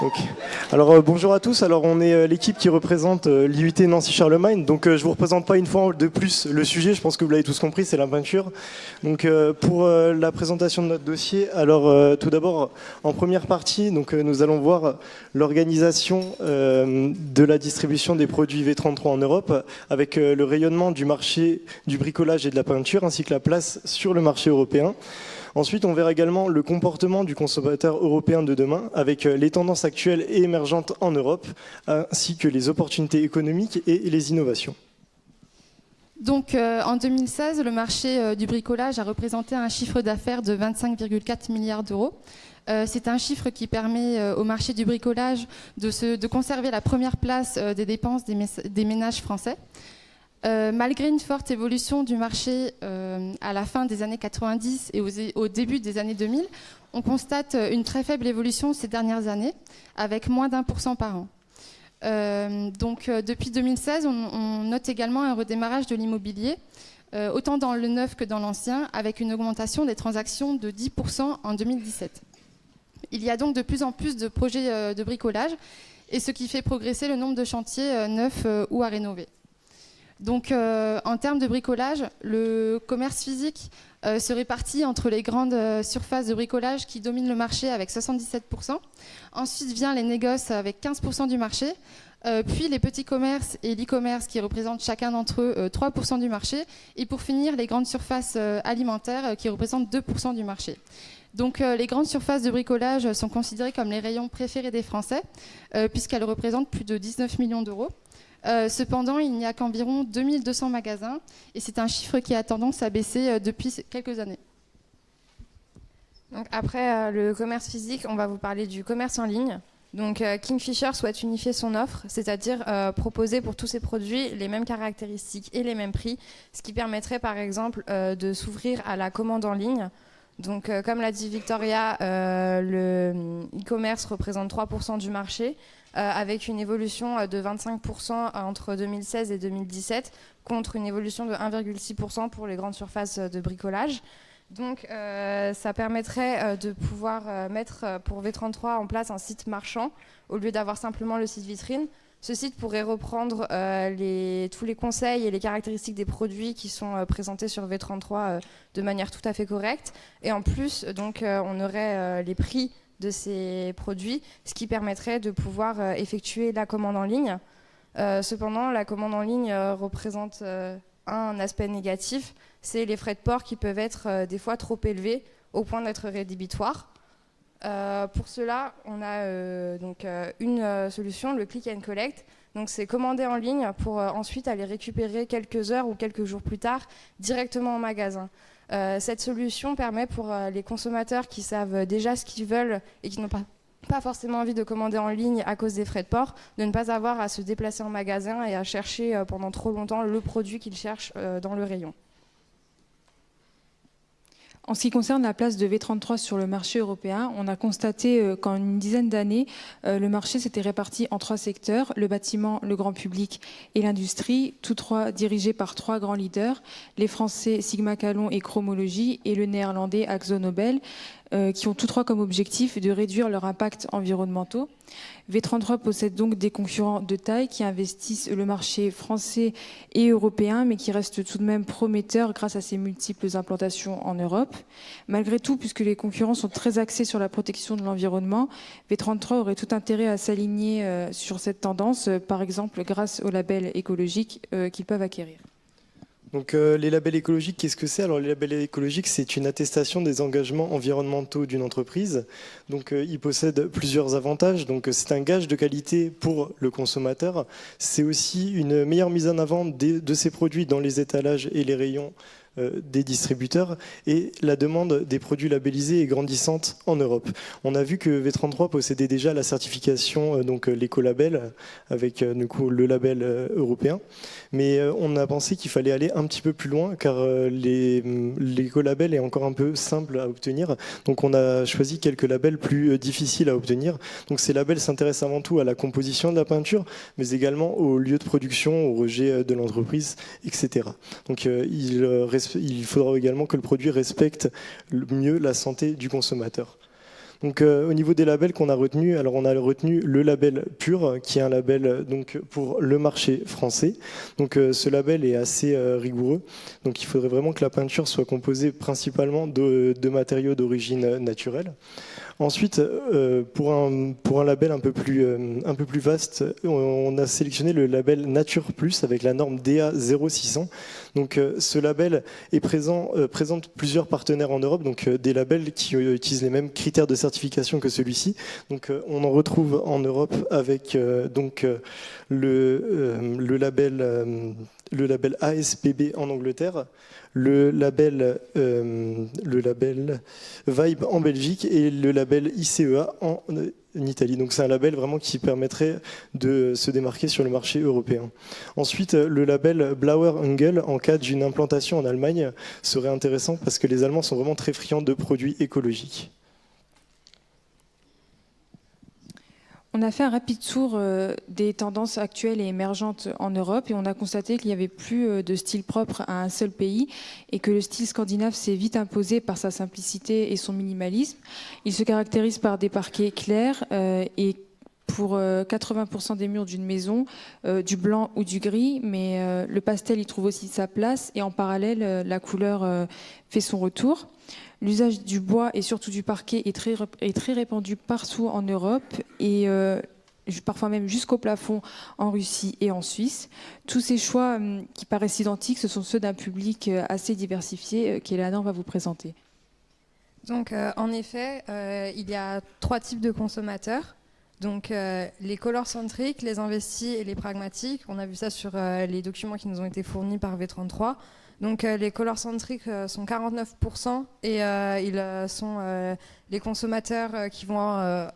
Ok. Alors bonjour à tous. Alors on est l'équipe qui représente l'IUT Nancy-Charlemagne. Donc je vous représente pas une fois de plus le sujet. Je pense que vous l'avez tous compris, c'est la peinture. Donc pour la présentation de notre dossier, alors tout d'abord en première partie, donc nous allons voir l'organisation de la distribution des produits V33 en Europe, avec le rayonnement du marché du bricolage et de la peinture, ainsi que la place sur le marché européen. Ensuite, on verra également le comportement du consommateur européen de demain, avec les tendances actuelles et émergentes en Europe, ainsi que les opportunités économiques et les innovations. Donc en 2016, le marché du bricolage a représenté un chiffre d'affaires de 25,4 milliards d'euros. C'est un chiffre qui permet au marché du bricolage de conserver la première place des dépenses des ménages français. Malgré une forte évolution du marché à la fin des années 90 et au début des années 2000, on constate une très faible évolution ces dernières années, avec moins d'1% par an. Depuis 2016, on note également un redémarrage de l'immobilier, autant dans le neuf que dans l'ancien, avec une augmentation des transactions de 10% en 2017. Il y a donc de plus en plus de projets de bricolage, et ce qui fait progresser le nombre de chantiers neufs ou à rénover. Donc, en termes de bricolage, le commerce physique se répartit entre les grandes surfaces de bricolage qui dominent le marché avec 77%. Ensuite vient les négoces avec 15% du marché. Puis les petits commerces et l'e-commerce qui représentent chacun d'entre eux 3% du marché. Et pour finir, les grandes surfaces alimentaires qui représentent 2% du marché. Donc les grandes surfaces de bricolage sont considérées comme les rayons préférés des Français, puisqu'elles représentent plus de 19 millions d'euros. Cependant, il n'y a qu'environ 2200 magasins et c'est un chiffre qui a tendance à baisser depuis quelques années. Donc après le commerce physique, on va vous parler du commerce en ligne. Donc Kingfisher souhaite unifier son offre, c'est-à-dire proposer pour tous ses produits les mêmes caractéristiques et les mêmes prix, ce qui permettrait par exemple de s'ouvrir à la commande en ligne. Donc comme l'a dit Victoria, le e-commerce représente 3% du marché. Avec une évolution de 25% entre 2016 et 2017, contre une évolution de 1,6% pour les grandes surfaces de bricolage. Donc ça permettrait de pouvoir mettre pour V33 en place un site marchand, au lieu d'avoir simplement le site vitrine. Ce site pourrait reprendre tous les conseils et les caractéristiques des produits qui sont présentés sur V33 de manière tout à fait correcte. Et en plus, donc, on aurait les prix de ces produits, ce qui permettrait de pouvoir effectuer la commande en ligne. Cependant, la commande en ligne représente un aspect négatif, c'est les frais de port qui peuvent être des fois trop élevés au point d'être rédhibitoires. Pour cela, on a une solution, le click and collect. Donc c'est commander en ligne pour ensuite aller récupérer quelques heures ou quelques jours plus tard directement en magasin. Cette solution permet pour les consommateurs qui savent déjà ce qu'ils veulent et qui n'ont pas forcément envie de commander en ligne à cause des frais de port, de ne pas avoir à se déplacer en magasin et à chercher pendant trop longtemps le produit qu'ils cherchent dans le rayon. En ce qui concerne la place de V33 sur le marché européen, on a constaté qu'en une dizaine d'années, le marché s'était réparti en 3 secteurs, le bâtiment, le grand public et l'industrie, tous 3 dirigés par 3 grands leaders, les Français Sigma Calon et Chromologie et le néerlandais Akzo Nobel, qui ont tous 3 comme objectif de réduire leur impact environnementaux. V33 possède donc des concurrents de taille qui investissent le marché français et européen, mais qui restent tout de même prometteurs grâce à ses multiples implantations en Europe. Malgré tout, puisque les concurrents sont très axés sur la protection de l'environnement, V33 aurait tout intérêt à s'aligner sur cette tendance, par exemple grâce aux labels écologiques qu'ils peuvent acquérir. Donc les labels écologiques, qu'est-ce que c'est? Alors les labels écologiques, c'est une attestation des engagements environnementaux d'une entreprise. Donc ils possèdent plusieurs avantages. Donc c'est un gage de qualité pour le consommateur. C'est aussi une meilleure mise en avant de ces produits dans les étalages et les rayons des distributeurs, et la demande des produits labellisés est grandissante en Europe. On a vu que V33 possédait déjà la certification, donc l'écolabel, avec du coup, le label européen, mais on a pensé qu'il fallait aller un petit peu plus loin, car l'écolabel est encore un peu simple à obtenir, donc on a choisi quelques labels plus difficiles à obtenir. Donc ces labels s'intéressent avant tout à la composition de la peinture, mais également au lieu de production, au rejet de l'entreprise, etc. Donc il faudra également que le produit respecte mieux la santé du consommateur. Donc au niveau des labels qu'on a retenus, alors on a retenu le label Pur, qui est un label donc pour le marché français. Donc ce label est assez rigoureux. Donc il faudrait vraiment que la peinture soit composée principalement de matériaux d'origine naturelle. Ensuite, pour un label un peu plus vaste, on a sélectionné le label Nature Plus avec la norme DA 0600. Donc ce label présente plusieurs partenaires en Europe, donc des labels qui utilisent les mêmes critères de certification que celui-ci. Donc on en retrouve en Europe avec le label ASPB en Angleterre, le label Vibe en Belgique et le label ICEA en Italie. Donc c'est un label vraiment qui permettrait de se démarquer sur le marché européen. Ensuite, le label Blauer Engel en cas d'une implantation en Allemagne serait intéressant parce que les Allemands sont vraiment très friands de produits écologiques. On a fait un rapide tour des tendances actuelles et émergentes en Europe et on a constaté qu'il n'y avait plus de style propre à un seul pays et que le style scandinave s'est vite imposé par sa simplicité et son minimalisme. Il se caractérise par des parquets clairs et pour 80% des murs d'une maison, du blanc ou du gris, mais le pastel y trouve aussi sa place et en parallèle, la couleur fait son retour. L'usage du bois et surtout du parquet est très répandu partout en Europe et parfois même jusqu'au plafond en Russie et en Suisse. Tous ces choix qui paraissent identiques, ce sont ceux d'un public assez diversifié qu'Eleanor va vous présenter. Donc, en effet, il y a 3 types de consommateurs. Donc, les color-centriques, les investis et les pragmatiques. On a vu ça sur les documents qui nous ont été fournis par V33. Donc les color-centriques sont 49% et ils sont les consommateurs qui vont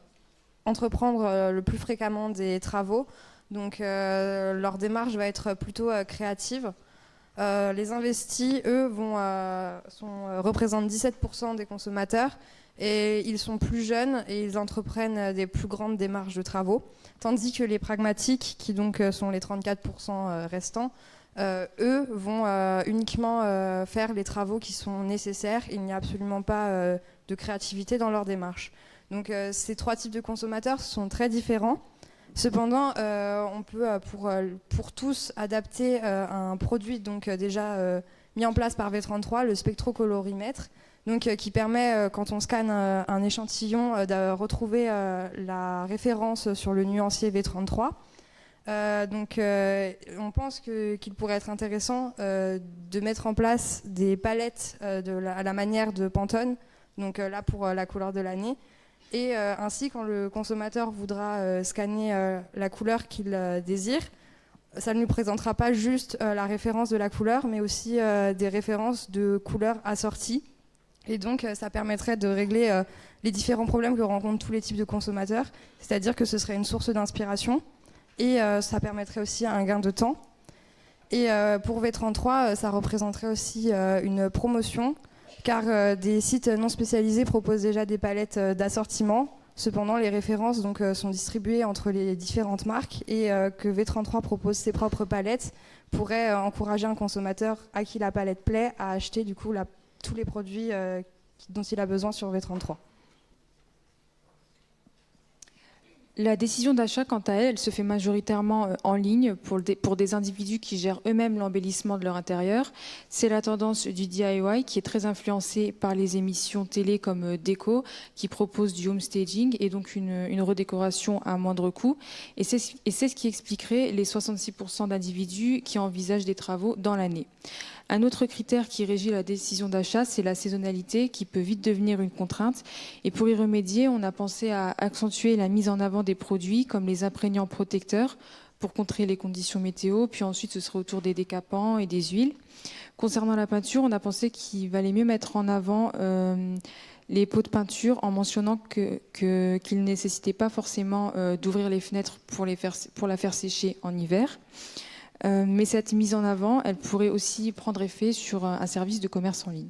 entreprendre le plus fréquemment des travaux. Donc leur démarche va être plutôt créative. Les investis, eux, représentent 17% des consommateurs et ils sont plus jeunes et ils entreprennent des plus grandes démarches de travaux. Tandis que les pragmatiques, qui donc sont les 34% restants, eux vont uniquement faire les travaux qui sont nécessaires. Il n'y a absolument pas de créativité dans leur démarche. Donc ces 3 types de consommateurs sont très différents. Cependant, on peut pour tous adapter un produit donc, déjà mis en place par V33, le spectrocolorimètre, donc, qui permet, quand on scanne un échantillon, de retrouver la référence sur le nuancier V33. Donc on pense qu'il pourrait être intéressant de mettre en place des palettes à la manière de Pantone, donc là pour la couleur de l'année, et ainsi quand le consommateur voudra scanner la couleur qu'il désire, ça ne lui présentera pas juste la référence de la couleur, mais aussi des références de couleurs assorties, et donc ça permettrait de régler les différents problèmes que rencontrent tous les types de consommateurs, c'est-à-dire que ce serait une source d'inspiration. Et ça permettrait aussi un gain de temps. Et pour V33, ça représenterait aussi une promotion, car des sites non spécialisés proposent déjà des palettes d'assortiment. Cependant, les références donc, sont distribuées entre les différentes marques et que V33 propose ses propres palettes pourrait encourager un consommateur à qui la palette plaît à acheter du coup tous les produits dont il a besoin sur V33. La décision d'achat, quant à elle, se fait majoritairement en ligne pour des individus qui gèrent eux-mêmes l'embellissement de leur intérieur. C'est la tendance du DIY qui est très influencée par les émissions télé comme Déco, qui proposent du home staging et donc une redécoration à moindre coût. Et c'est ce qui expliquerait les 66% d'individus qui envisagent des travaux dans l'année. Un autre critère qui régit la décision d'achat, c'est la saisonnalité qui peut vite devenir une contrainte. Et pour y remédier, on a pensé à accentuer la mise en avant des produits comme les imprégnants protecteurs pour contrer les conditions météo. Puis ensuite, ce serait autour des décapants et des huiles. Concernant la peinture, on a pensé qu'il valait mieux mettre en avant les pots de peinture en mentionnant qu'ils ne nécessitaient pas forcément d'ouvrir les fenêtres pour la faire sécher en hiver. Mais cette mise en avant, elle pourrait aussi prendre effet sur un service de commerce en ligne.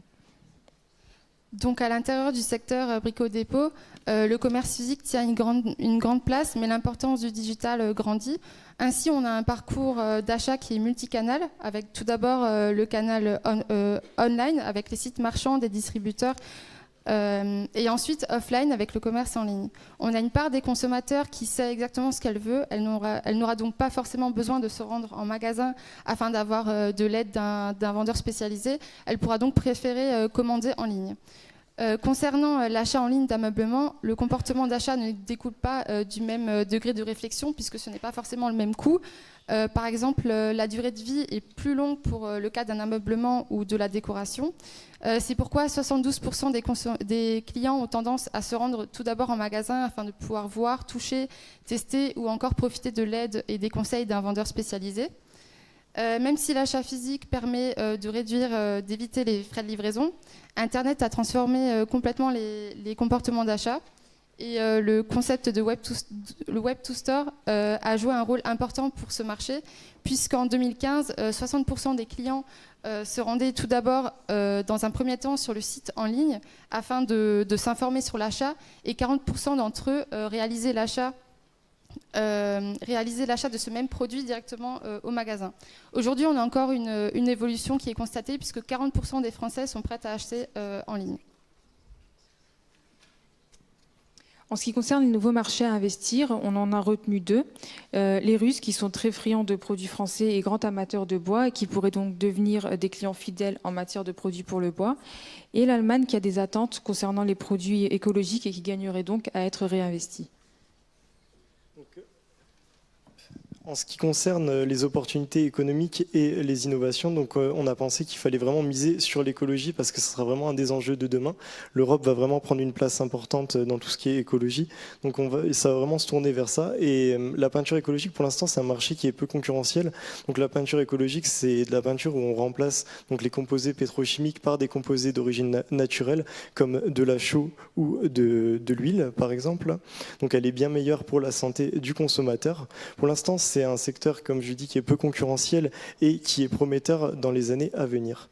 Donc à l'intérieur du secteur brico-dépôt, le commerce physique tient une grande place, mais l'importance du digital grandit. Ainsi, on a un parcours d'achat qui est multicanal, avec tout d'abord le canal online, avec les sites marchands des distributeurs Et ensuite, offline, avec le commerce en ligne. On a une part des consommateurs qui sait exactement ce qu'elle veut. Elle n'aura donc pas forcément besoin de se rendre en magasin afin d'avoir de l'aide d'un vendeur spécialisé. Elle pourra donc préférer commander en ligne. Concernant l'achat en ligne d'ameublement, le comportement d'achat ne découle pas du même degré de réflexion puisque ce n'est pas forcément le même coût. Par exemple, la durée de vie est plus longue pour le cas d'un ameublement ou de la décoration. C'est pourquoi 72% des clients ont tendance à se rendre tout d'abord en magasin afin de pouvoir voir, toucher, tester ou encore profiter de l'aide et des conseils d'un vendeur spécialisé. Même si l'achat physique permet de réduire, d'éviter les frais de livraison, Internet a transformé complètement les comportements d'achat. Et le concept de Web to Store a joué un rôle important pour ce marché, puisqu'en 2015, 60% des clients se rendaient tout d'abord, dans un premier temps, sur le site en ligne afin de s'informer sur l'achat, et 40% d'entre eux réalisaient l'achat de ce même produit directement au magasin. Aujourd'hui, on a encore une évolution qui est constatée, puisque 40% des Français sont prêts à acheter en ligne. En ce qui concerne les nouveaux marchés à investir, on en a retenu 2. Les Russes, qui sont très friands de produits français et grands amateurs de bois, et qui pourraient donc devenir des clients fidèles en matière de produits pour le bois. Et l'Allemagne, qui a des attentes concernant les produits écologiques et qui gagnerait donc à être réinvestie. En ce qui concerne les opportunités économiques et les innovations, donc on a pensé qu'il fallait vraiment miser sur l'écologie parce que ce sera vraiment un des enjeux de demain. L'Europe va vraiment prendre une place importante dans tout ce qui est écologie, donc ça va vraiment se tourner vers ça. Et la peinture écologique, pour l'instant, c'est un marché qui est peu concurrentiel. Donc la peinture écologique, c'est de la peinture où on remplace donc les composés pétrochimiques par des composés d'origine naturelle, comme de la chaux ou de l'huile, par exemple. Donc elle est bien meilleure pour la santé du consommateur. Pour l'instant, c'est un secteur, comme je dis, qui est peu concurrentiel et qui est prometteur dans les années à venir.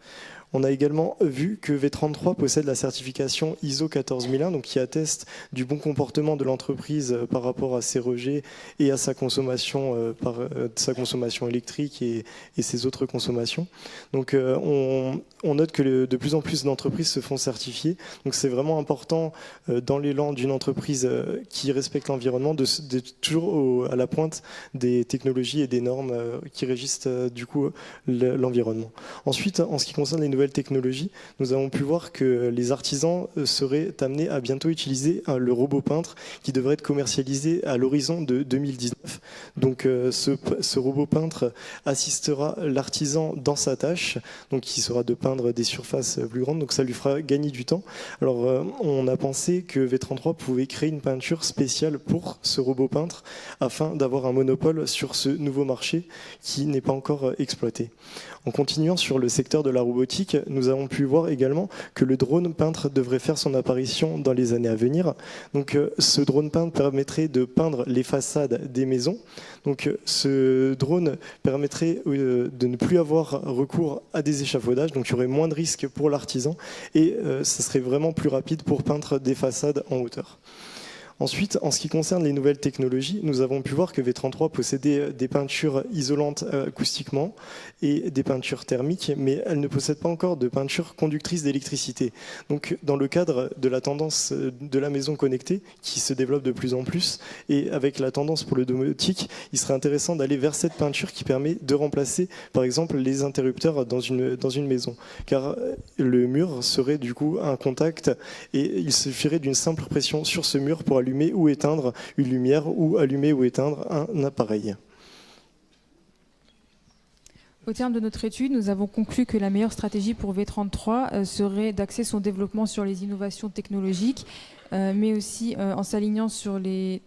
On a également vu que V33 possède la certification ISO 14001, donc qui atteste du bon comportement de l'entreprise par rapport à ses rejets et à sa consommation, sa consommation électrique et ses autres consommations. Donc on note que de plus en plus d'entreprises se font certifier. Donc c'est vraiment important dans l'élan d'une entreprise qui respecte l'environnement d'être toujours à la pointe des technologies et des normes qui régissent du coup l'environnement. Ensuite, en ce qui concerne les nouvelles technologies, nous avons pu voir que les artisans seraient amenés à bientôt utiliser le robot peintre qui devrait être commercialisé à l'horizon de 2019. Donc ce robot peintre assistera l'artisan dans sa tâche, donc qui sera de peindre des surfaces plus grandes, donc ça lui fera gagner du temps. Alors on a pensé que V33 pouvait créer une peinture spéciale pour ce robot peintre afin d'avoir un monopole sur ce nouveau marché qui n'est pas encore exploité. En continuant sur le secteur de la robotique, nous avons pu voir également que le drone peintre devrait faire son apparition dans les années à venir. Donc ce drone peintre permettrait de peindre les façades des maisons. Donc ce drone permettrait de ne plus avoir recours à des échafaudages, donc il y aurait moins de risques pour l'artisan et ce serait vraiment plus rapide pour peindre des façades en hauteur. Ensuite, en ce qui concerne les nouvelles technologies, nous avons pu voir que V33 possédait des peintures isolantes acoustiquement et des peintures thermiques, mais elle ne possède pas encore de peinture conductrice d'électricité. Donc, dans le cadre de la tendance de la maison connectée, qui se développe de plus en plus, et avec la tendance pour le domotique, il serait intéressant d'aller vers cette peinture qui permet de remplacer, par exemple, les interrupteurs dans une maison. Car le mur serait du coup un contact et il suffirait d'une simple pression sur ce mur pour allumer ou éteindre une lumière ou allumer ou éteindre un appareil. Au terme de notre étude, nous avons conclu que la meilleure stratégie pour V33 serait d'axer son développement sur les innovations technologiques, mais aussi en s'alignant sur les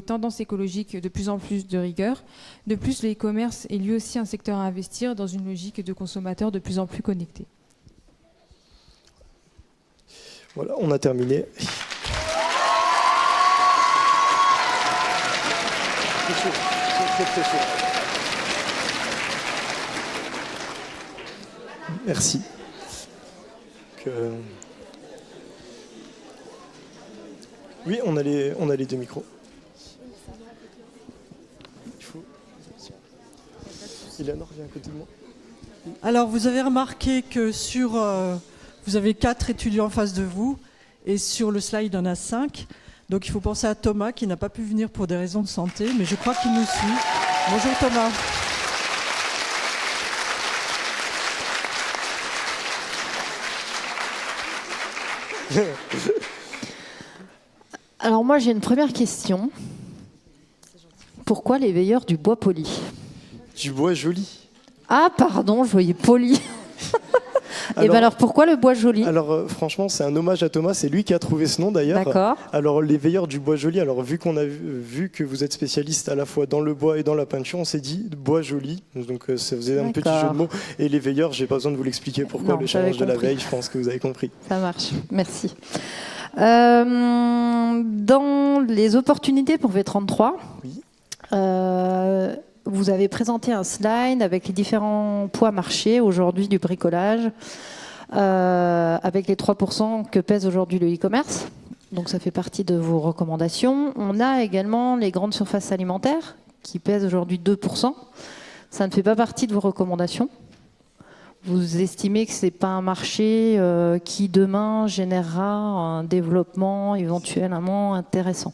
tendances écologiques de plus en plus de rigueur. De plus, le e-commerce est lui aussi un secteur à investir dans une logique de consommateurs de plus en plus connectés. Voilà, on a terminé. Merci. Oui, on a les deux micros. Eleanor, viens à côté de moi. Alors, vous avez remarqué que vous avez 4 étudiants en face de vous Et sur le slide, il y en a 5. Donc il faut penser à Thomas qui n'a pas pu venir pour des raisons de santé, mais je crois qu'il nous suit. Bonjour Thomas. Alors moi j'ai une première question. Pourquoi les veilleurs du bois poli? Du bois joli. Ah pardon, je voyais poli. Et bien alors pourquoi le bois joli? Alors franchement c'est un hommage à Thomas, c'est lui qui a trouvé ce nom d'ailleurs. D'accord. Alors les veilleurs du bois joli, alors vu qu'on a vu que vous êtes spécialiste à la fois dans le bois et dans la peinture, on s'est dit bois joli, donc ça faisait un petit jeu de mots. Et les veilleurs, j'ai pas besoin de vous l'expliquer pourquoi, Non, le challenge de la veille, je pense que vous avez compris. Ça marche, merci. Dans les opportunités pour V33, Oui. vous avez présenté un slide avec les différents poids marchés aujourd'hui du bricolage, avec les 3% que pèse aujourd'hui le e-commerce. Donc ça fait partie de vos recommandations. On a également les grandes surfaces alimentaires qui pèsent aujourd'hui 2%. Ça ne fait pas partie de vos recommandations. Vous estimez que ce n'est pas un marché qui demain générera un développement éventuellement intéressant?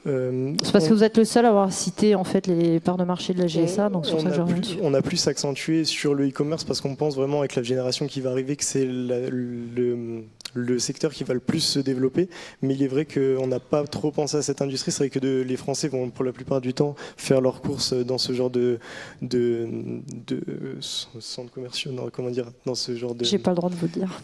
C'est parce que vous êtes le seul à avoir cité en fait les parts de marché de la GSA, donc sur ça que je reviens dessus. On a plus accentué sur le e-commerce parce qu'on pense vraiment avec la génération qui va arriver que c'est le secteur qui va le plus se développer. Mais il est vrai qu'on n'a pas trop pensé à cette industrie. C'est vrai que les Français vont pour la plupart du temps faire leurs courses dans ce genre de centres commerciaux, non, comment dire, dans ce genre de... J'ai pas le droit de vous le dire.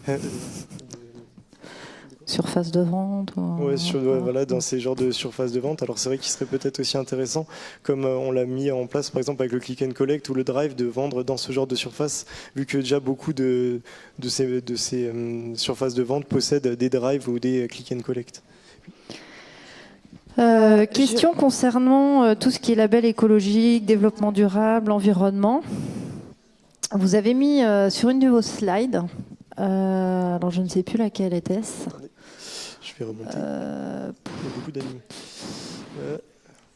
Surface de vente. Voilà, dans ces genres de surfaces de vente. Alors c'est vrai qu'il serait peut-être aussi intéressant, comme on l'a mis en place par exemple avec le click and collect ou le drive, de vendre dans ce genre de surface, vu que déjà beaucoup de ces surfaces de vente possèdent des drives ou des click and collect. Question concernant tout ce qui est label écologique, développement durable, environnement. Vous avez mis sur une de vos slides, alors je ne sais plus laquelle était-ce. Je vais remonter. Il y a beaucoup d'amis.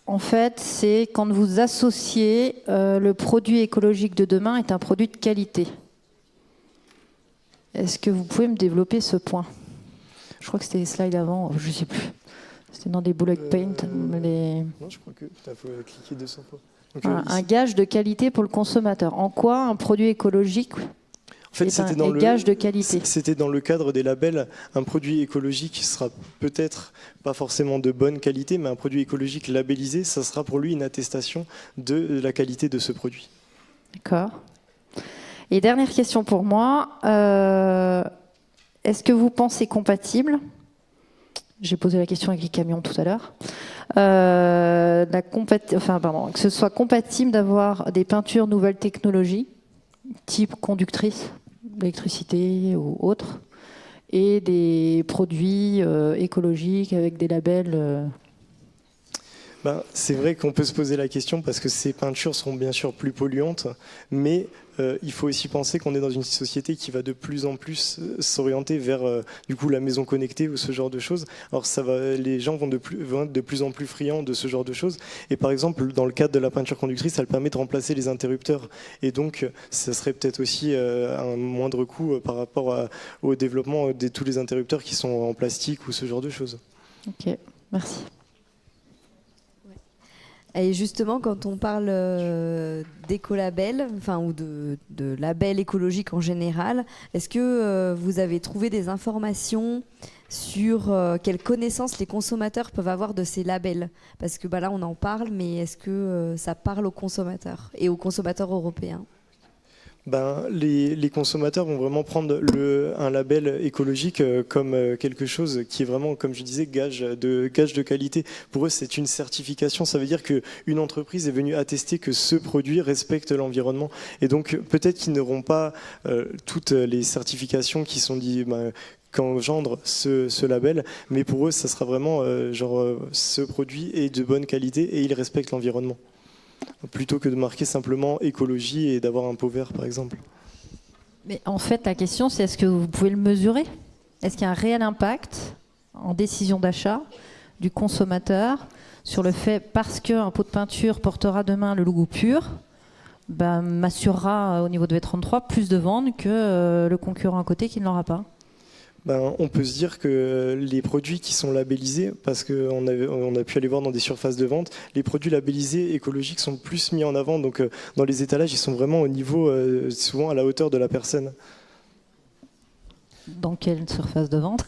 En fait, c'est quand vous associez le produit écologique de demain est un produit de qualité. Est-ce que vous pouvez me développer ce point? Je crois que c'était les slides avant, je ne sais plus. C'était dans des bullet points. Non, je crois que il faut cliquer 200 fois. Donc, un gage de qualité pour le consommateur. En quoi un produit écologique en fait, c'était dans gage de qualité? C'était dans le cadre des labels. Un produit écologique sera peut-être pas forcément de bonne qualité, mais un produit écologique labellisé, ça sera pour lui une attestation de la qualité de ce produit. D'accord. Et dernière question pour moi. Est-ce que vous pensez compatible? J'ai posé la question avec les camions tout à l'heure. Que ce soit compatible d'avoir des peintures nouvelles technologies, type conductrice, électricité ou autre, et des produits écologiques avec des labels c'est vrai qu'on peut se poser la question parce que ces peintures seront bien sûr plus polluantes, mais il faut aussi penser qu'on est dans une société qui va de plus en plus s'orienter vers du coup la maison connectée ou ce genre de choses. Alors les gens vont être de plus en plus friands de ce genre de choses. Et par exemple, dans le cadre de la peinture conductrice, elle permet de remplacer les interrupteurs. Et donc, ça serait peut-être aussi un moindre coût par rapport au développement de tous les interrupteurs qui sont en plastique ou ce genre de choses. Ok, merci. Et justement, quand on parle d'écolabel, ou de label écologique en général, est-ce que vous avez trouvé des informations sur quelles connaissances les consommateurs peuvent avoir de ces labels? Parce que là, on en parle, mais est-ce que ça parle aux consommateurs et aux consommateurs européens? Les consommateurs vont vraiment prendre un label écologique comme quelque chose qui est vraiment, comme je disais, gage de qualité. Pour eux, c'est une certification. Ça veut dire qu'une entreprise est venue attester que ce produit respecte l'environnement. Et donc, peut-être qu'ils n'auront pas toutes les certifications qui sont dites... qu'engendre ce label, mais pour eux, ça sera vraiment ce produit est de bonne qualité et il respecte l'environnement. Plutôt que de marquer simplement écologie et d'avoir un pot vert, par exemple. Mais en fait, la question, c'est est-ce que vous pouvez le mesurer? Est-ce qu'il y a un réel impact en décision d'achat du consommateur sur le fait, parce qu'un pot de peinture portera demain le logo pur, m'assurera au niveau de V33 plus de ventes que le concurrent à côté qui ne l'aura pas? On peut se dire que les produits qui sont labellisés, parce qu'on a pu aller voir dans des surfaces de vente, les produits labellisés écologiques sont plus mis en avant. Donc dans les étalages, ils sont vraiment au niveau, souvent à la hauteur de la personne. Dans quelle surface de vente?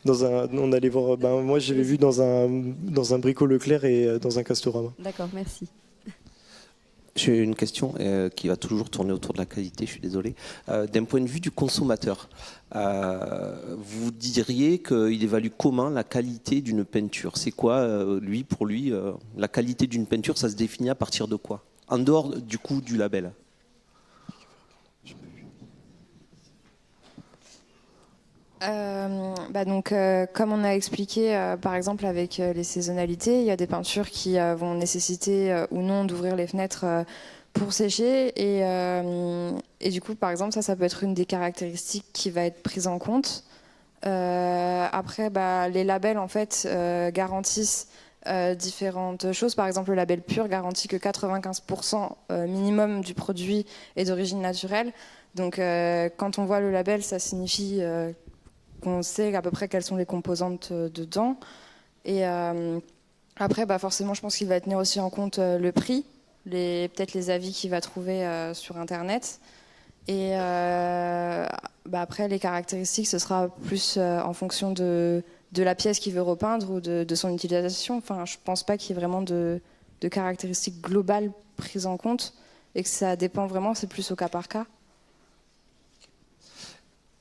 On allait voir, moi j'avais vu dans un Brico Leclerc et dans un Castorama. D'accord, merci. J'ai une question qui va toujours tourner autour de la qualité, je suis désolé. D'un point de vue du consommateur, vous diriez qu'il évalue comment la qualité d'une peinture? C'est quoi, pour lui, la qualité d'une peinture, ça se définit à partir de quoi? En dehors du coût du label. Comme on a expliqué, par exemple avec les saisonnalités, il y a des peintures qui vont nécessiter ou non d'ouvrir les fenêtres pour sécher. Et du coup, par exemple, ça peut être une des caractéristiques qui va être prise en compte. Après, les labels en fait garantissent différentes choses. Par exemple, le label pur garantit que 95% minimum du produit est d'origine naturelle. Donc, quand on voit le label, ça signifie qu'on sait à peu près quelles sont les composantes dedans. Et après, forcément, je pense qu'il va tenir aussi en compte le prix, peut-être les avis qu'il va trouver sur Internet. Et après, les caractéristiques, ce sera plus en fonction de la pièce qu'il veut repeindre ou de son utilisation. Enfin, je ne pense pas qu'il y ait vraiment de caractéristiques globales prises en compte et que ça dépend vraiment, c'est plus au cas par cas.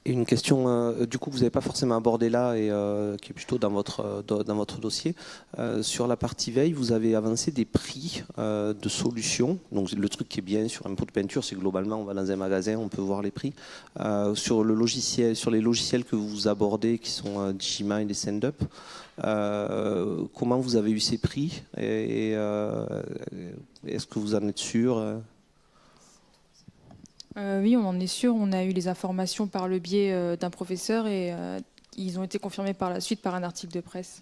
Et une question, du coup, vous n'avez pas forcément abordé là, et qui est plutôt dans votre dossier. Sur la partie veille, vous avez avancé des prix de solutions. Donc, le truc qui est bien sur un pot de peinture, c'est que globalement, on va dans un magasin, on peut voir les prix. Sur les logiciels que vous abordez, qui sont Digimind et SendUp, comment vous avez eu ces prix et est-ce que vous en êtes sûr? Oui, on en est sûr. On a eu les informations par le biais d'un professeur et ils ont été confirmés par la suite par un article de presse.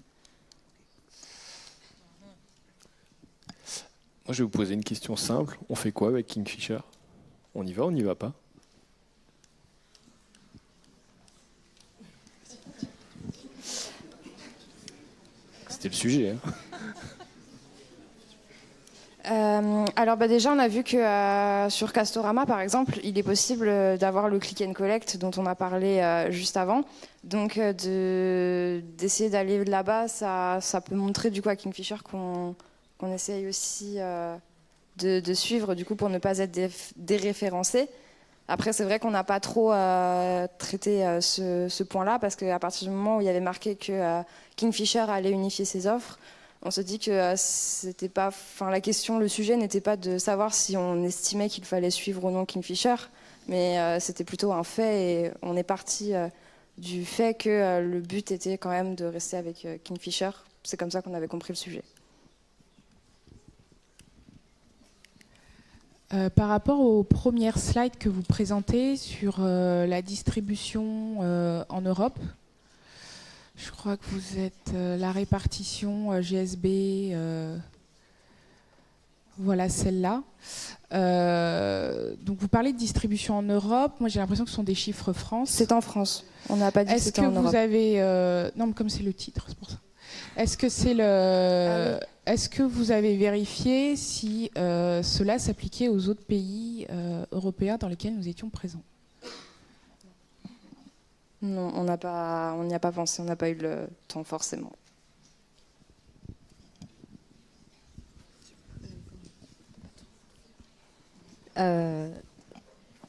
Moi, je vais vous poser une question simple. On fait quoi avec Kingfisher? On y va, on n'y va pas? C'était le sujet. Alors déjà, on a vu que sur Castorama, par exemple, il est possible d'avoir le click and collect dont on a parlé juste avant. Donc d'essayer d'aller là-bas, ça peut montrer du coup à Kingfisher qu'on essaye aussi de suivre du coup pour ne pas être déréférencé. Après, c'est vrai qu'on n'a pas trop traité ce point-là parce qu'à partir du moment où il y avait marqué que Kingfisher allait unifier ses offres, on se dit que c'était pas, la question, le sujet n'était pas de savoir si on estimait qu'il fallait suivre ou non Kingfisher, mais c'était plutôt un fait et on est parti du fait que le but était quand même de rester avec Kingfisher. C'est comme ça qu'on avait compris le sujet. Par rapport aux premières slides que vous présentez sur la distribution en Europe, je crois que vous êtes la répartition GSB, voilà celle-là. Donc vous parlez de distribution en Europe. Moi j'ai l'impression que ce sont des chiffres France. C'est en France. On n'a pas dit que c'était en Europe. Est-ce que vous avez non, mais comme c'est le titre, c'est pour ça. Est-ce que c'est Est-ce que vous avez vérifié si cela s'appliquait aux autres pays européens dans lesquels nous étions présents? Non, on n'y a pas pensé, on n'a pas eu le temps forcément.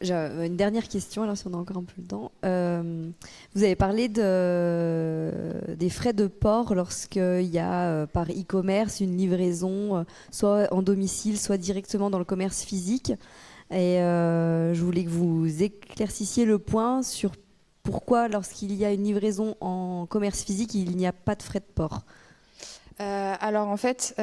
J'ai une dernière question, alors si on a encore un peu le temps. Vous avez parlé des frais de port lorsqu'il y a par e-commerce une livraison, soit en domicile, soit directement dans le commerce physique. Et je voulais que vous éclaircissiez le point sur pourquoi, lorsqu'il y a une livraison en commerce physique, il n'y a pas de frais de port. Alors en fait,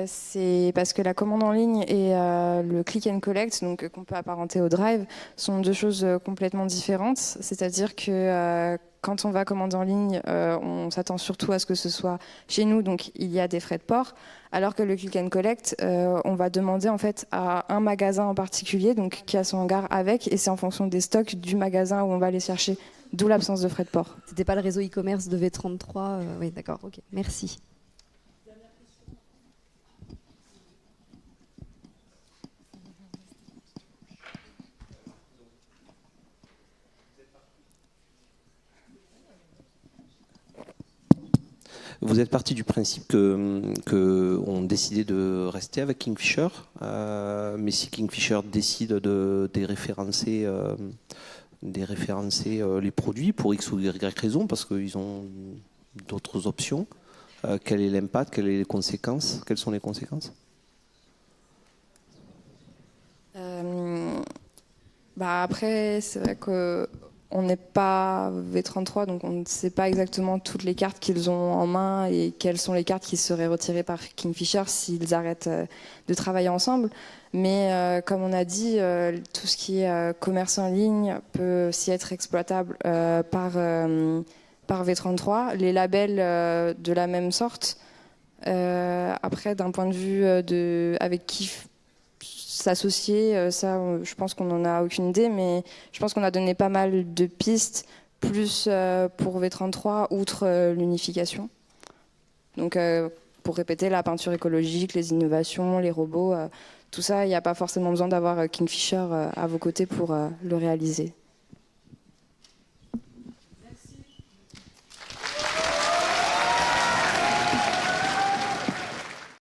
c'est parce que la commande en ligne et le click and collect, donc qu'on peut apparenter au drive, sont deux choses complètement différentes. C'est-à-dire que quand on va commander en ligne, on s'attend surtout à ce que ce soit chez nous, donc il y a des frais de port. Alors que le click and collect, on va demander en fait à un magasin en particulier, donc qui a son hangar avec, et c'est en fonction des stocks du magasin où on va les chercher, d'où l'absence de frais de port. C'était pas le réseau e-commerce de V33. Oui, d'accord. Ok. Merci. Vous êtes parti du principe que on décidait de rester avec Kingfisher, mais si Kingfisher décide de déréférencer les produits pour X ou Y raison, parce qu'ils ont d'autres options, quel est l'impact, quelles sont les conséquences, Après, c'est vrai qu'on n'est pas V33, donc on ne sait pas exactement toutes les cartes qu'ils ont en main et quelles sont les cartes qui seraient retirées par Kingfisher s'ils arrêtent de travailler ensemble. Mais comme on a dit, tout ce qui est commerce en ligne peut aussi être exploitable par V33. Les labels de la même sorte. Après, d'un point de vue avec qui s'associer, ça, je pense qu'on n'en a aucune idée, mais je pense qu'on a donné pas mal de pistes, plus pour V33, outre l'unification. Donc, pour répéter, la peinture écologique, les innovations, les robots, tout ça, il n'y a pas forcément besoin d'avoir Kingfisher à vos côtés pour le réaliser.